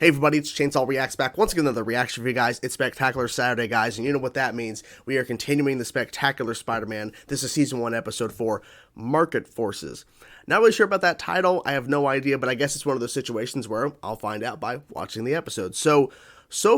Hey everybody, it's Chainsaw Reacts back once again. Another reaction for you guys. It's Spectacular Saturday, guys, and you know what that means. We are continuing the Spectacular Spider-Man. This is Season 1, Episode 4, Market Forces. Not really sure about that title. I have no idea, but I guess it's one of those situations where I'll find out by watching the episode. So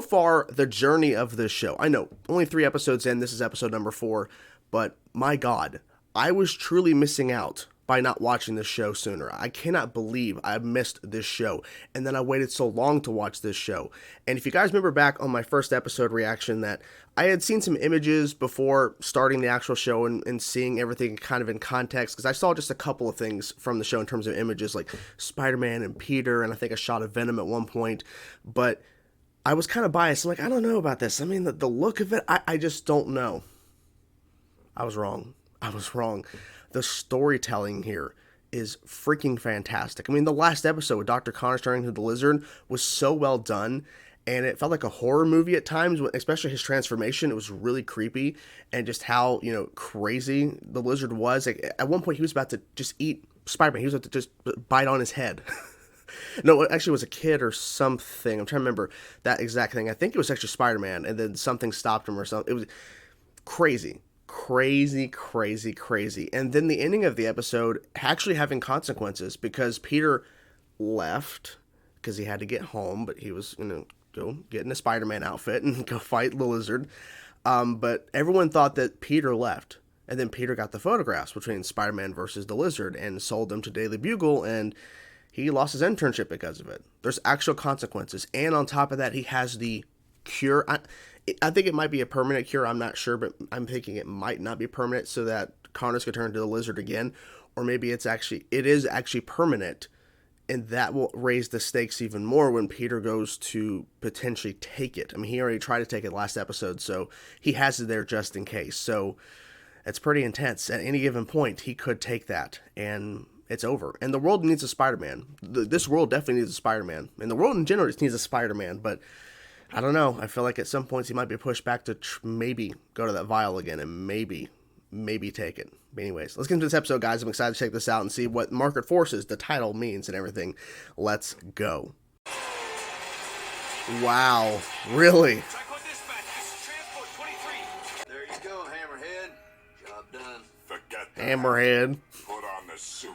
far, the journey of this show. I know, only 3 episodes in. This is episode number 4, but my God, I was truly missing out by not watching this show sooner. I cannot believe I missed this show, and then I waited so long to watch this show. And if you guys remember back on my first episode reaction that I had seen some images before starting the actual show and seeing everything kind of in context, because I saw just a couple of things from the show in terms of images, like Spider-Man and Peter, and I think a shot of Venom at one point, but I was kind of biased. I'm like, I don't know about this. I mean, the look of it, I just don't know. I was wrong. The storytelling here is freaking fantastic. I mean, the last episode with Dr. Connors turning into the Lizard was so well done, and it felt like a horror movie at times, especially his transformation. It was really creepy, and just how, crazy the Lizard was. Like, at one point, he was about to just eat Spider-Man. He was about to just bite on his head. No, it actually was a kid or something. I'm trying to remember that exact thing. I think it was actually Spider-Man, and then something stopped him or something. It was crazy. And then the ending of the episode actually having consequences, because Peter left because he had to get home, but he was go get in a Spider-Man outfit and go fight the Lizard. But everyone thought that Peter left, and then Peter got the photographs between Spider-Man versus the Lizard and sold them to Daily Bugle, and he lost his internship because of it. There's actual consequences, and on top of that, he has the cure. I think it might be a permanent cure. I'm not sure, but I'm thinking it might not be permanent, so that Connors could turn into the Lizard again, or maybe it is actually permanent, and that will raise the stakes even more when Peter goes to potentially take it. I mean, he already tried to take it last episode, so he has it there just in case. So it's pretty intense. At any given point, he could take that, and it's over. And the world needs a Spider-Man. This world definitely needs a Spider-Man, and the world in general just needs a Spider-Man, but I don't know. I feel like at some points he might be pushed back to maybe go to that vial again and maybe take it. But anyways, let's get into this episode, guys. I'm excited to check this out and see what Market Forces, the title, means and everything. Let's go. Wow. Really? There you go, Hammerhead. Job done. Forget that. Hammerhead. Put on the suit.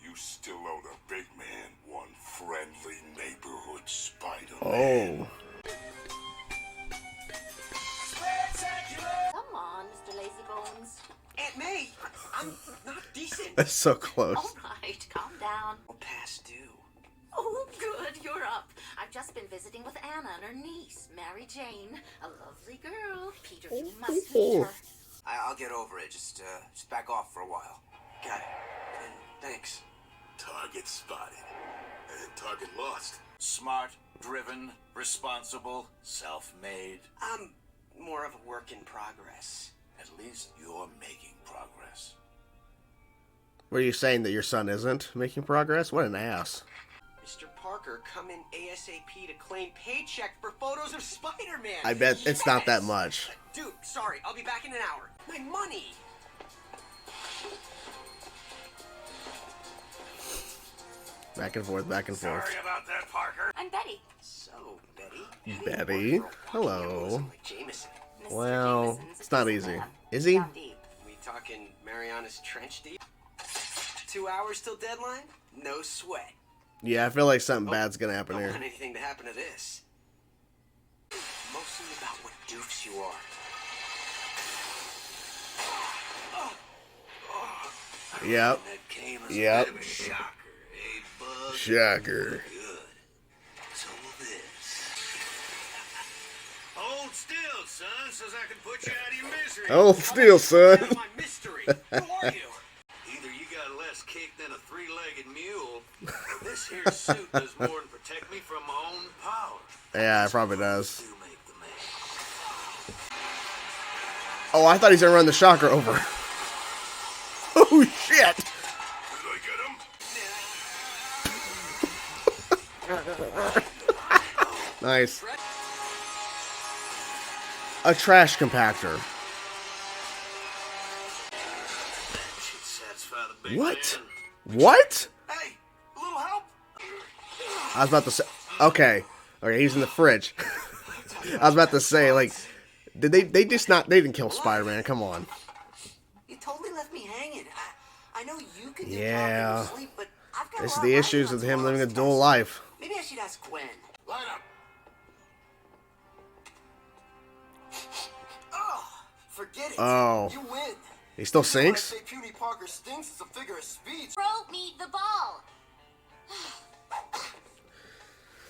You still owe the big man one friendly neighborhood Spider-Man. Oh. Come on, Mr. Lazybones. Aunt May, I'm not decent. That's so close. All right, calm down. I'll past due. Oh, good, you're up. I've just been visiting with Anna and her niece, Mary Jane. A lovely girl. Peter, you must meet her. I'll get over it. Just back off for a while. Got it. Thanks. Target spotted. Target lost. Smart, driven, responsible, self-made. I'm more of a work in progress. At least you're making progress. What are you saying, that your son isn't making progress? What an ass. Mr. Parker, come in ASAP to claim paycheck for photos of Spider-Man. I bet it's not that much. Dude, sorry. I'll be back in an hour. My money. Back and forth. Sorry about that, Parker. I'm Betty. So, Betty. Betty. Hello. Like Jameson. Mr. Well, Jameson's it's not a easy. businessman. Is he? Down deep. We talking Mariana's Trench deep? 2 hours till deadline? No sweat. Yeah, I feel like something bad's gonna happen Don't here. want anything to happen to this. Mostly about what doofs you are. Yep. That came as Yep. a bit of a shocker, eh, bud? Shocker. Good. So will this. Hold still, son, so I can put you out of your misery. Hold still, son. Out of my mystery. Who are you? Either you got less kick than a three-legged mule, or this here suit does more than protect me from my own power. Yeah, it probably does. You make the man. Oh, I thought he's gonna run the shocker over. Oh, shit. Did I get him? Nice. A trash compactor. Should satisfy the big What? man. What? Hey, a little help? I was about to say. Okay. Okay, he's in the fridge. I was about to say, like, did they just not, they didn't kill Spider-Man, come on. You totally left me hanging. I know you could do Yeah. talking in your sleep, but I've got This is a lot the riding issues on with him living a tomorrow's dual test. life. Maybe I should ask Gwen. Line up. Oh, forget it. Oh. You win. He still When I sinks? say Puny Parker stinks, it's a figure of speech. Throw me the ball.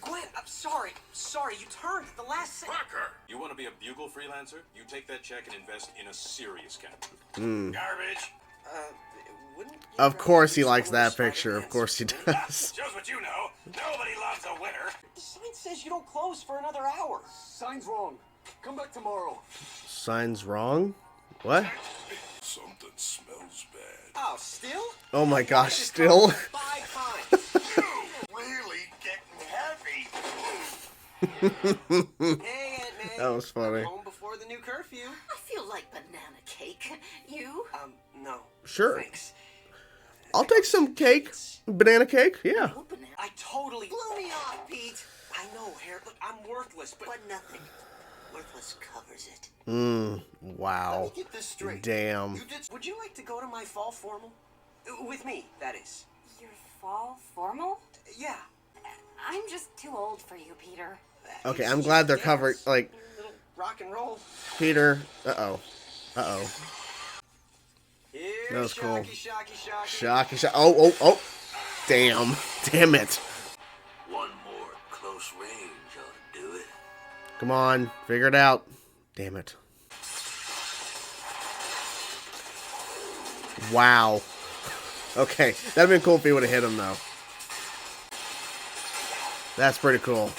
Gwen, I'm sorry. Sorry, you turned at the last second. Parker. You want to be a bugle freelancer? You take that check and invest in a serious captain. Garbage. Wouldn't you Of course he rather likes use one that of picture. Of Spider-Man's? course he does. Shows what you know. Nobody loves a winner. The sign says you don't close for another hour. Sign's wrong. Come back tomorrow. Signs wrong? What? Something smells bad. Oh, still? Oh my gosh, still? 5 times. You really getting heavy. Hey, Aunt May. That was funny. I'm home before the new curfew. I feel like banana cake. You? No. Sure. Thanks. I'll take some cake. Banana cake, yeah. No banana. I totally blew me off, Pete. I know, Harold. Look, I'm worthless, but Nothing. Worthless covers it. let me Wow. get this straight. Damn. You did. Would you like to go to my fall formal? With me, that is. Your fall formal? Yeah. I'm just too old for you, Peter. Okay, I'm glad they're covered, like, Little rock and roll. Peter. Uh-oh. Uh-oh. Here's That was cool. Shocky. Shocky. Oh. Damn. Damn it. One more close range ought to do it. Come on. Figure it out. Damn it. Wow. Okay. That'd been cool if he would have hit him, though. That's pretty cool.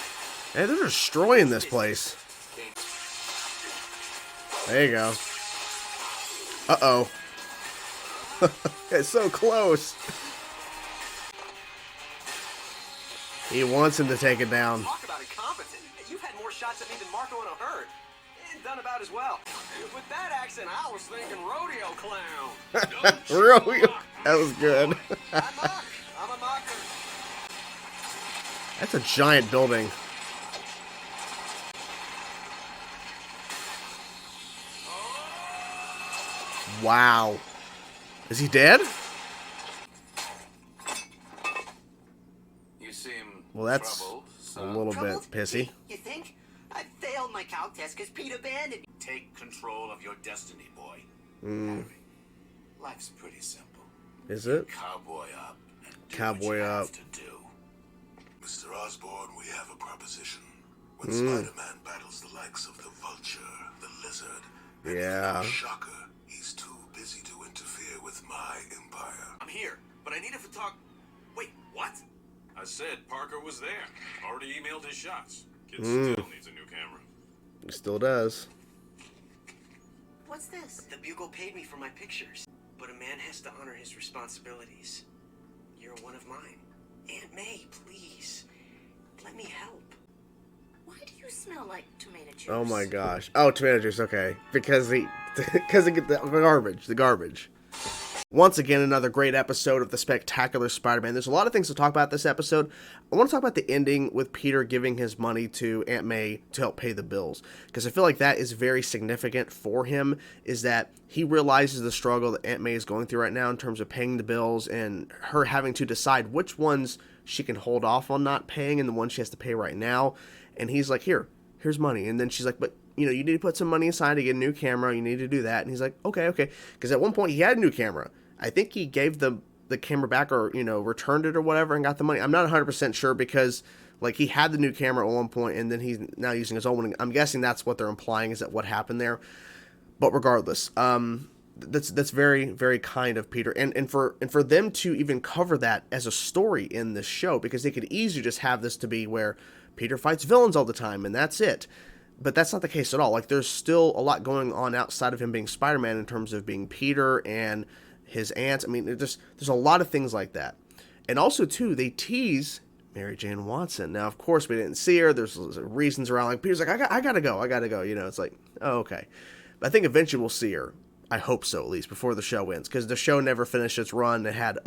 Hey, they're destroying this place. There you go. Uh-oh. It's so close. He wants him to take it down. Talk about incompetent. You've had more shots at me than Marco and a herd. And done about as well. With that accent, I was thinking rodeo clown. Rodeo. That was good. I mock. I'm a mocker. That's a giant building. Wow. Is he dead? You seem Well, that's troubled, a son. little bit Troubled? pissy. You think? I failed my calc test because Pete abandoned me. Take control of your destiny, boy. Mm, Harry, life's pretty simple. is it? Cowboy up and do Cowboy what you up. have to do. Mr. Osborn, we have a proposition. When Mm. Spider-Man battles the likes of the Vulture, the Lizard, and Yeah. even the Shocker, he's too busy to interfere with my empire. I'm here, but I need a photog... Wait, what? I said Parker was there. Already emailed his shots. Kid still needs a new camera. He still does. What's this? The Bugle paid me for my pictures. But a man has to honor his responsibilities. You're one of mine. Aunt May, please. Let me help. Why do you smell like tomato juice? Oh my gosh. Oh, tomato juice. Okay, because he get the garbage. Once again, another great episode of the Spectacular Spider-Man. There's a lot of things to talk about this episode. I want to talk about the ending with Peter giving his money to Aunt May to help pay the bills. Because I feel like that is very significant for him, is that he realizes the struggle that Aunt May is going through right now in terms of paying the bills and her having to decide which ones she can hold off on not paying and the ones she has to pay right now. And he's like, here's money. And then she's like, but you need to put some money aside to get a new camera. You need to do that. And he's like, okay. Because at one point he had a new camera. I think he gave the camera back or, returned it or whatever and got the money. I'm not 100% sure because, like, he had the new camera at one point and then he's now using his old one. I'm guessing that's what they're implying is that what happened there. But regardless, that's very, very kind of Peter. And for them to even cover that as a story in this show, because they could easily just have this to be where Peter fights villains all the time and that's it. But that's not the case at all. Like, there's still a lot going on outside of him being Spider-Man in terms of being Peter and his aunts. I mean, there's a lot of things like that. And also, too, they tease Mary Jane Watson. Now, of course, we didn't see her. There's reasons around, like, Peter's like, I gotta go. It's like, oh, okay. But I think eventually we'll see her. I hope so, at least, before the show ends. Because the show never finished its run. It had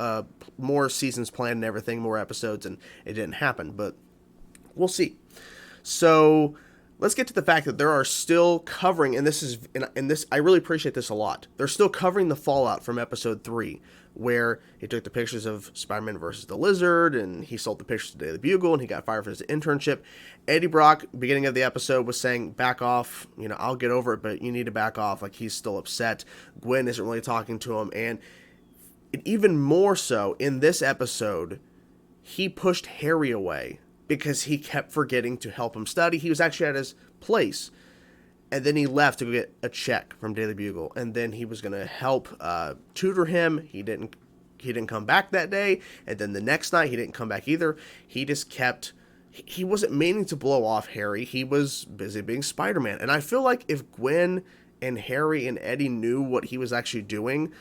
more seasons planned and everything, more episodes, and it didn't happen. But we'll see. So let's get to the fact that there are still covering, and this I really appreciate this a lot. They're still covering the fallout from episode 3, where he took the pictures of Spider-Man versus the Lizard, and he sold the pictures to Daily Bugle, and he got fired for his internship. Eddie Brock, beginning of the episode, was saying, back off, I'll get over it, but you need to back off. Like, he's still upset. Gwen isn't really talking to him, and even more so, in this episode, he pushed Harry away because he kept forgetting to help him study. He was actually at his place, and then he left to go get a check from Daily Bugle, and then he was going to help tutor him. He didn't come back that day, and then the next night he didn't come back either. He just kept, he wasn't meaning to blow off Harry. He was busy being Spider-Man, and I feel like if Gwen and Harry and Eddie knew what he was actually doing,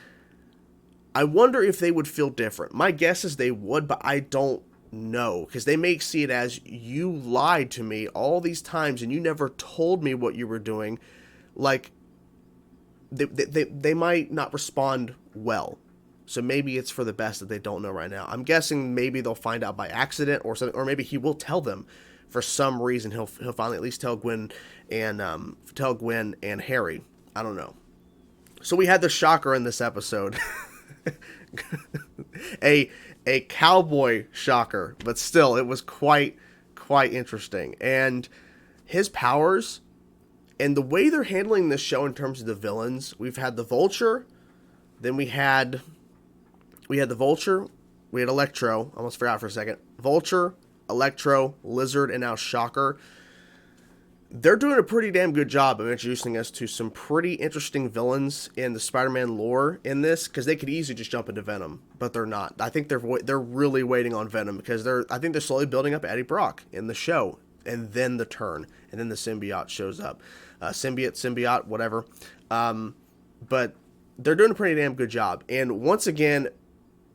I wonder if they would feel different. My guess is they would, but I don't know, because they may see it as, you lied to me all these times and you never told me what you were doing. Like, they might not respond well. So maybe it's for the best that they don't know right now. I'm guessing maybe they'll find out by accident or something, or maybe he will tell them for some reason. He'll finally at least tell Gwen and Harry. I don't know. So we had the shocker in this episode. a cowboy shocker, but still, it was quite interesting. And his powers and the way they're handling this show in terms of the villains, we've had the Vulture, then we had the Vulture, we had Electro, almost forgot for a second, Vulture, Electro, Lizard, and now Shocker. They're doing a pretty damn good job of introducing us to some pretty interesting villains in the Spider-Man lore in this, because they could easily just jump into Venom, but they're not. I think they're really waiting on Venom, because I think they're slowly building up Eddie Brock in the show, and then the turn, and then the symbiote shows up. Symbiote, whatever. But they're doing a pretty damn good job. And once again,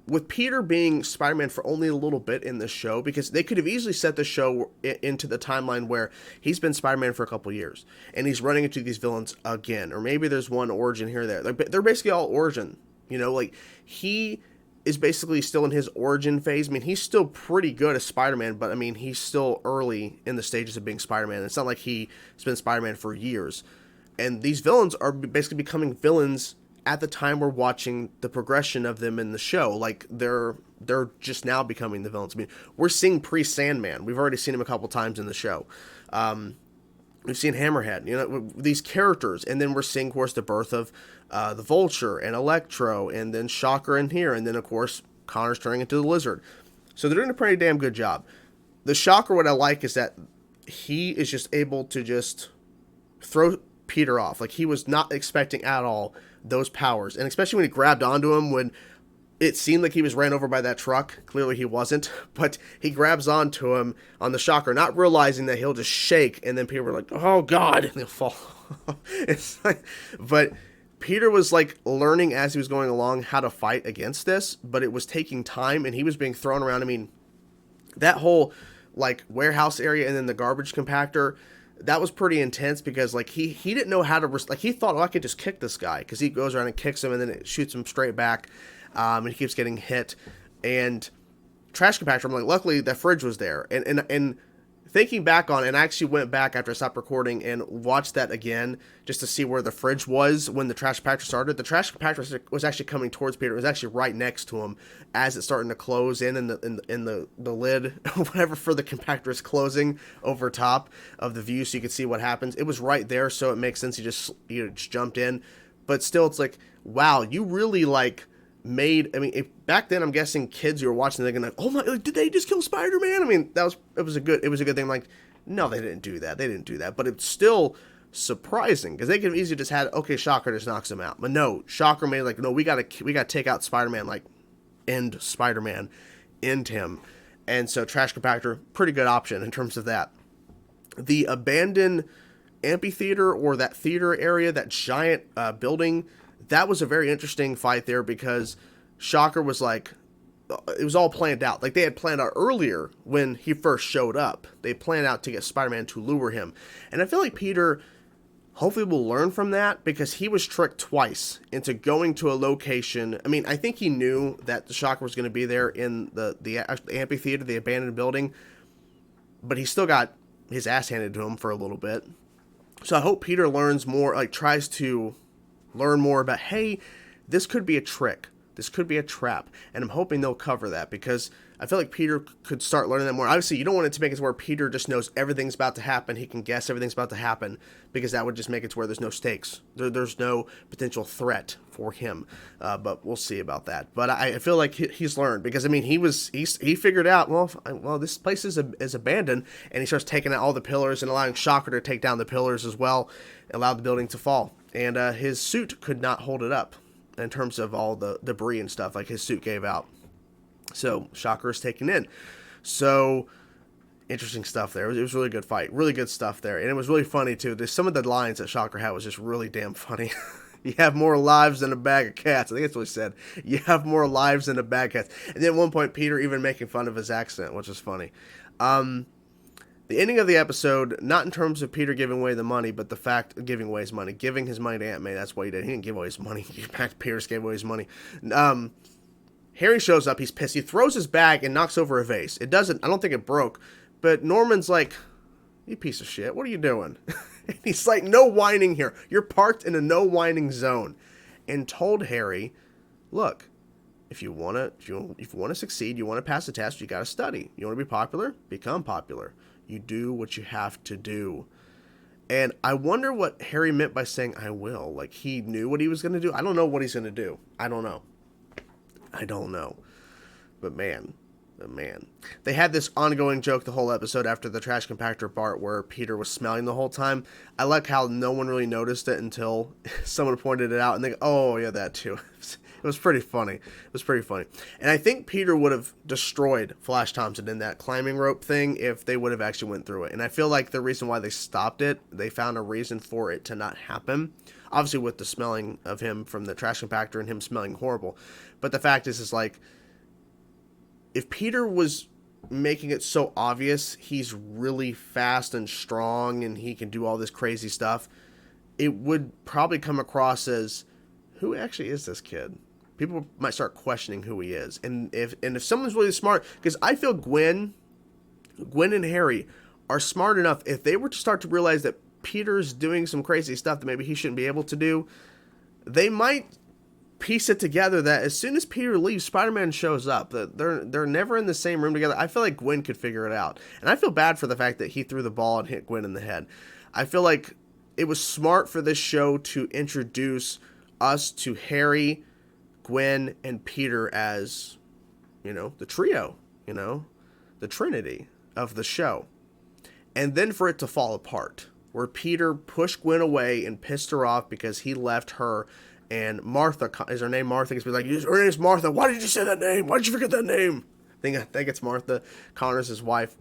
with Peter being Spider-Man for only a little bit in this show, because they could have easily set the show into the timeline where he's been Spider-Man for a couple years and he's running into these villains again, or maybe there's one origin here or there. They're basically all origin, like he is basically still in his origin phase. I mean, he's still pretty good as Spider-Man, but I mean, he's still early in the stages of being Spider-Man. It's not like he's been Spider-Man for years. And these villains are basically becoming villains at the time we're watching the progression of them in the show. Like, they're just now becoming the villains. I mean, we're seeing pre-Sandman. We've already seen him a couple times in the show. We've seen Hammerhead, these characters. And then we're seeing, of course, the birth of the Vulture and Electro, and then Shocker in here. And then, of course, Connor's turning into the Lizard. So they're doing a pretty damn good job. The Shocker, what I like is that he is just able to just throw Peter off. Like, he was not expecting at all those powers, and especially when he grabbed onto him when it seemed like he was ran over by that truck. Clearly he wasn't, but he grabs onto him on the Shocker, not realizing that he'll just shake, and then people were like, oh god, and he'll fall. It's like, but Peter was like learning as he was going along how to fight against this, but it was taking time, and he was being thrown around. I mean, that whole like warehouse area and then the garbage compactor, that was pretty intense, because like he didn't know how to he thought, I could just kick this guy, because he goes around and kicks him and then it shoots him straight back, and he keeps getting hit. And trash compactor, I'm like, luckily the fridge was there, and thinking back on it, and I actually went back after I stopped recording and watched that again just to see where the fridge was when the trash compactor started. The trash compactor was actually coming towards Peter. It was actually right next to him as it's starting to close in, and the lid, whatever, for the compactor is closing over top of the view so you could see what happens. It was right there, so it makes sense. He just jumped in. But still, it's like, wow, you really like made, I mean, back then I'm guessing kids who were watching, they're gonna, oh my, did they just kill Spider-Man? I mean, it was a good thing. Like, no, they didn't do that, but it's still surprising, because they could have easily just had, okay, Shocker just knocks him out, but no, Shocker made like, no, we gotta take out Spider-Man, like end Spider-Man, end him. And so trash compactor, pretty good option in terms of that. The abandoned amphitheater, or that theater area, that giant building, that was a very interesting fight there, because Shocker was like, it was all planned out. Like, they had planned out earlier when he first showed up. They planned out to get Spider-Man to lure him. And I feel like Peter hopefully will learn from that, because he was tricked twice into going to a location. I mean, I think he knew that the Shocker was going to be there in the amphitheater, the abandoned building, but he still got his ass handed to him for a little bit. So I hope Peter learns more, like tries to learn more about, hey, this could be a trick. This could be a trap. And I'm hoping they'll cover that, because I feel like Peter could start learning that more. Obviously, you don't want it to make it to where Peter just knows everything's about to happen. He can guess everything's about to happen, because that would just make it to where there's no stakes. There's no potential threat for him. But we'll see about that. But I feel like he's learned, because, I mean, he figured out, well, this place is abandoned, and he starts taking out all the pillars and allowing Shocker to take down the pillars as well, allow the building to fall. And his suit could not hold it up in terms of all the debris and stuff, like his suit gave out. So Shocker is taken in. So interesting stuff there. It was a really good fight. Really good stuff there. And it was really funny too. There's some of the lines that Shocker had was just really damn funny. You have more lives than a bag of cats. I think that's what he said. You have more lives than a bag of cats. And then at one point, Peter even making fun of his accent, which is funny. The ending of the episode, not in terms of Peter giving away the money, but the fact of giving away his money. Giving his money to Aunt May, that's what he did. He didn't give away his money. Pierce gave away his money. Harry shows up, he's pissed. He throws his bag and knocks over a vase. I don't think it broke, but Norman's like, you piece of shit, what are you doing? And he's like, no whining here. You're parked in a no whining zone. And told Harry, look, if you want to succeed, you want to pass the test, you got to study. You want to be popular? Become popular. You do what you have to do. And I wonder what Harry meant by saying, I will. Like, he knew what he was going to do. I don't know what he's going to do. I don't know. But man. They had this ongoing joke the whole episode after the trash compactor part where Peter was smelling the whole time. I like how no one really noticed it until someone pointed it out, and they go, oh, yeah, that too. It was pretty funny. And I think Peter would have destroyed Flash Thompson in that climbing rope thing if they would have actually went through it. And I feel like the reason why they stopped it, they found a reason for it to not happen. Obviously with the smelling of him from the trash compactor and him smelling horrible. But the fact is like, if Peter was making it so obvious he's really fast and strong and he can do all this crazy stuff, it would probably come across as, who actually is this kid? People might start questioning who he is. And if someone's really smart, because I feel Gwen and Harry are smart enough, if they were to start to realize that Peter's doing some crazy stuff that maybe he shouldn't be able to do, they might piece it together that as soon as Peter leaves, Spider-Man shows up. That they're never in the same room together. I feel like Gwen could figure it out. And I feel bad for the fact that he threw the ball and hit Gwen in the head. I feel like it was smart for this show to introduce us to Harry, Gwen, and Peter as, the trio, the Trinity of the show. And then for it to fall apart, where Peter pushed Gwen away and pissed her off because he left her, and Martha, is her name Martha? He's like, her name's Martha. Why did you say that name? Why did you forget that name? I think it's Martha. Connor's his wife.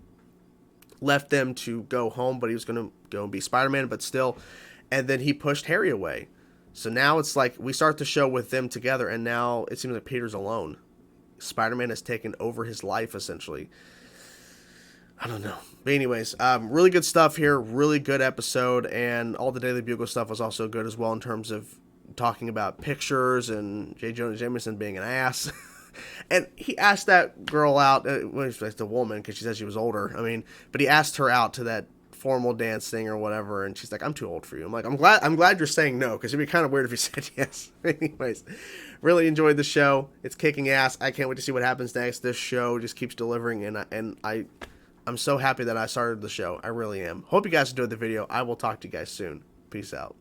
Left them to go home, but he was going to go and be Spider-Man, but still. And then he pushed Harry away. So now it's like we start the show with them together, and now it seems like Peter's alone. Spider-Man has taken over his life, essentially. I don't know. But anyways, really good stuff here. Really good episode, and all the Daily Bugle stuff was also good as well in terms of talking about pictures and J. Jonah Jameson being an ass. And he asked that girl out, the woman, because she said she was older. But he asked her out to that formal dance thing or whatever, and she's like, I'm too old for you. I'm like, I'm glad you're saying no, because it'd be kind of weird if you said yes. Anyways, really enjoyed the show. It's kicking ass. I can't wait to see what happens next. This show just keeps delivering, and I'm so happy that I started the show. I really am. Hope you guys enjoyed the video. I will talk to you guys soon. Peace out.